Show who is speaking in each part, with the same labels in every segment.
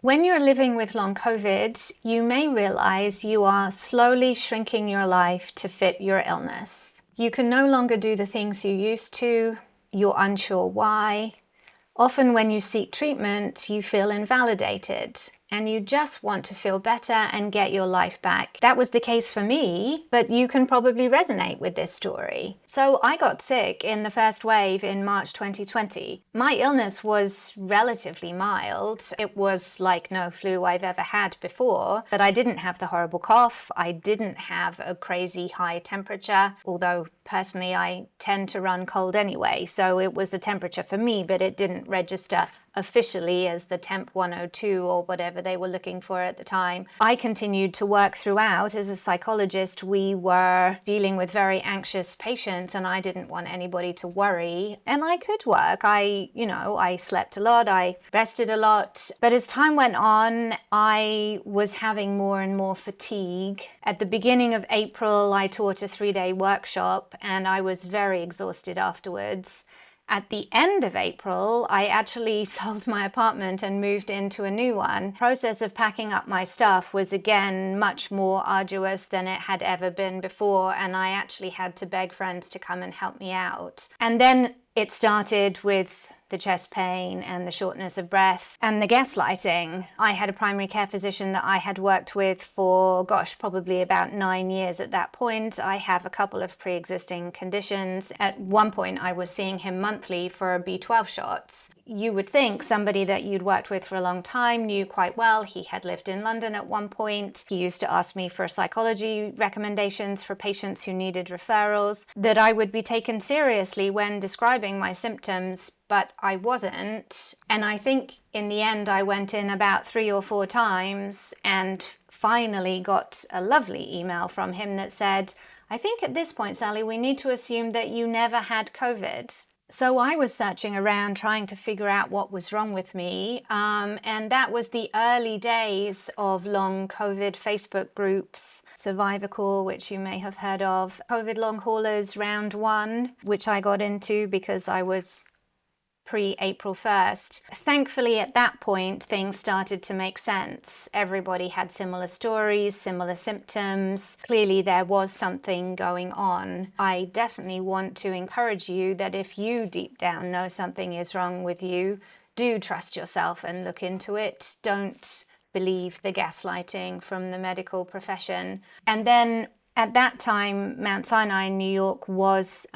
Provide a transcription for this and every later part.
Speaker 1: When you're living with long COVID, you may realize you are slowly shrinking your life to fit your illness. You can no longer do the things you used to. You're unsure why. Often when you seek treatment, you feel invalidated and you just want to feel better and get your life back. That was the case for me, but you can probably resonate with this story. So I got sick in the first wave in March 2020. My illness was relatively mild. It was like no flu I've ever had before, but I didn't have the horrible cough. I didn't have a crazy high temperature, although personally I tend to run cold anyway. So it was a temperature for me, but it didn't register officially as the temp 102 or whatever they were looking for at the time. I continued to work throughout. As a psychologist, we were dealing with very anxious patients and I didn't want anybody to worry. And I could work. I slept a lot, I rested a lot. But as time went on, I was having more and more fatigue. At the beginning of April, I taught a 3-day workshop and I was very exhausted afterwards. At the end of April, I actually sold my apartment and moved into a new one. The process of packing up my stuff was again much more arduous than it had ever been before, and I actually had to beg friends to come and help me out. And then it started with the chest pain and the shortness of breath and the gaslighting. I had a primary care physician that I had worked with for, probably about 9 years at that point. I have a couple of pre-existing conditions. At one point, I was seeing him monthly for B12 shots. You would think somebody that you'd worked with for a long time knew quite well. He had lived in London at one point. He used to ask me for psychology recommendations for patients who needed referrals, that I would be taken seriously when describing my symptoms, but I wasn't. And I think in the end, I went in about 3 or 4 times and finally got a lovely email from him that said, "I think at this point, Sally, we need to assume that you never had COVID." So I was searching around trying to figure out what was wrong with me. And that was the early days of long COVID Facebook groups, Survivor Call, which you may have heard of, COVID Long Haulers Round 1, which I got into because I was pre-April 1st. Thankfully, at that point, things started to make sense. Everybody had similar stories, similar symptoms. Clearly, there was something going on. I definitely want to encourage you that if you deep down know something is wrong with you, do trust yourself and look into it. Don't believe the gaslighting from the medical profession. And then at that time, Mount Sinai in New York was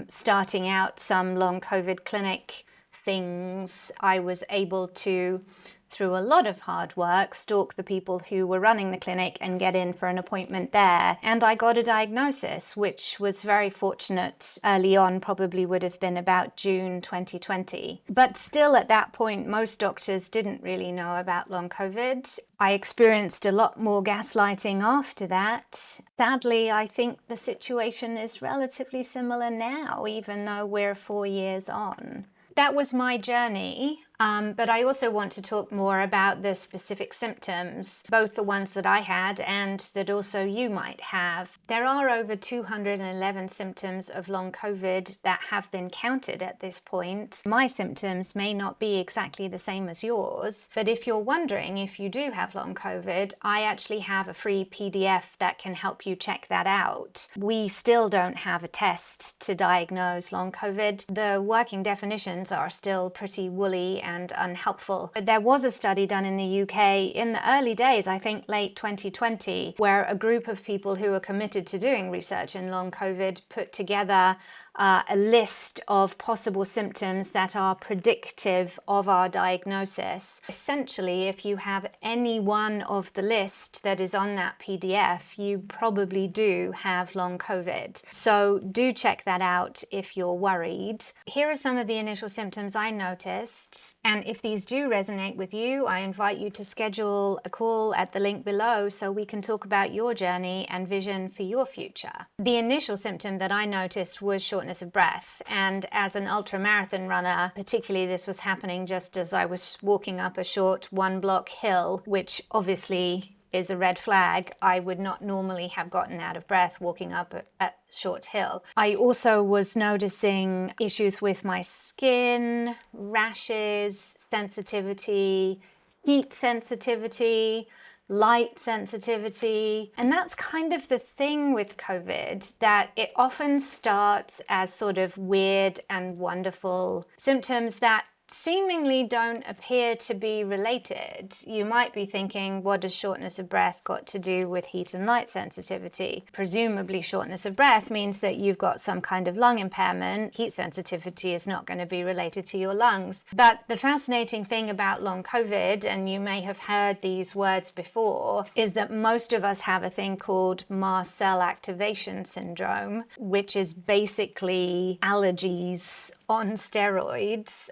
Speaker 1: starting out some long COVID clinic things. I was able to, through a lot of hard work, stalk the people who were running the clinic and get in for an appointment there. And I got a diagnosis, which was very fortunate early on, probably would have been about June 2020. But still at that point, most doctors didn't really know about long COVID. I experienced a lot more gaslighting after that. Sadly, I think the situation is relatively similar now, even though we're 4 years on. That was my journey, but I also want to talk more about the specific symptoms, both the ones that I had and that also you might have. There are over 211 symptoms of long COVID that have been counted at this point. My symptoms may not be exactly the same as yours, but if you're wondering if you do have long COVID, I actually have a free PDF that can help you check that out. We still don't have a test to diagnose long COVID. The working definitions are still pretty woolly and unhelpful. But there was a study done in the UK in the early days, I think late 2020, where a group of people who were committed to doing research in long COVID put together a list of possible symptoms that are predictive of our diagnosis. Essentially, if you have any one of the list that is on that PDF, you probably do have long COVID. So do check that out if you're worried. Here are some of the initial symptoms I noticed. And if these do resonate with you, I invite you to schedule a call at the link below so we can talk about your journey and vision for your future. The initial symptom that I noticed was shortness of breath, and as an ultramarathon runner, particularly this was happening just as I was walking up a short 1-block hill, which obviously is a red flag. I would not normally have gotten out of breath walking up a short hill. I also was noticing issues with my skin, rashes, sensitivity, heat sensitivity, light sensitivity. And that's kind of the thing with COVID, that it often starts as sort of weird and wonderful symptoms that seemingly don't appear to be related. You might be thinking, what does shortness of breath got to do with heat and light sensitivity? Presumably shortness of breath means that you've got some kind of lung impairment. Heat sensitivity is not going to be related to your lungs. But the fascinating thing about long COVID, and you may have heard these words before, is that most of us have a thing called mast cell activation syndrome, which is basically allergies on steroids.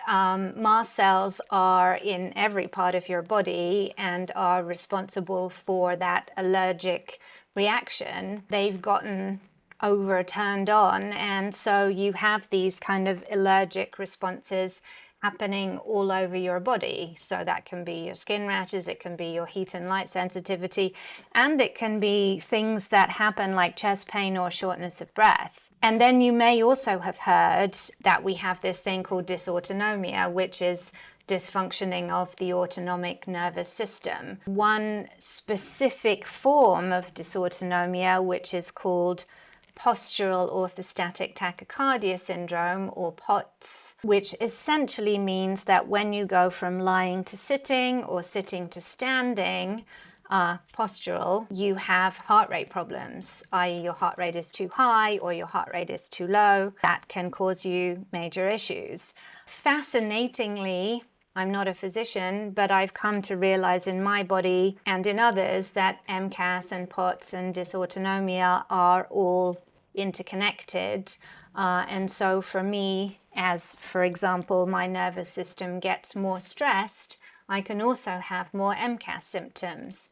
Speaker 1: Mast cells are in every part of your body and are responsible for that allergic reaction. They've gotten overturned on, and so you have these kind of allergic responses happening all over your body. So that can be your skin rashes, it can be your heat and light sensitivity, and it can be things that happen like chest pain or shortness of breath. And then you may also have heard that we have this thing called dysautonomia, which is dysfunctioning of the autonomic nervous system. One specific form of dysautonomia, which is called postural orthostatic tachycardia syndrome, or POTS, which essentially means that when you go from lying to sitting or sitting to standing, postural, you have heart rate problems, i.e. your heart rate is too high or your heart rate is too low. That can cause you major issues. Fascinatingly, I'm not a physician, but I've come to realize in my body and in others that MCAS and POTS and dysautonomia are all interconnected. And so for me, as for example, my nervous system gets more stressed, I can also have more MCAS symptoms.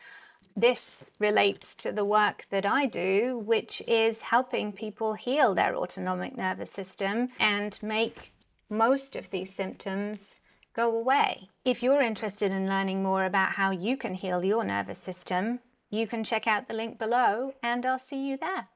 Speaker 1: This relates to the work that I do, which is helping people heal their autonomic nervous system and make most of these symptoms go away. If you're interested in learning more about how you can heal your nervous system, you can check out the link below, and I'll see you there.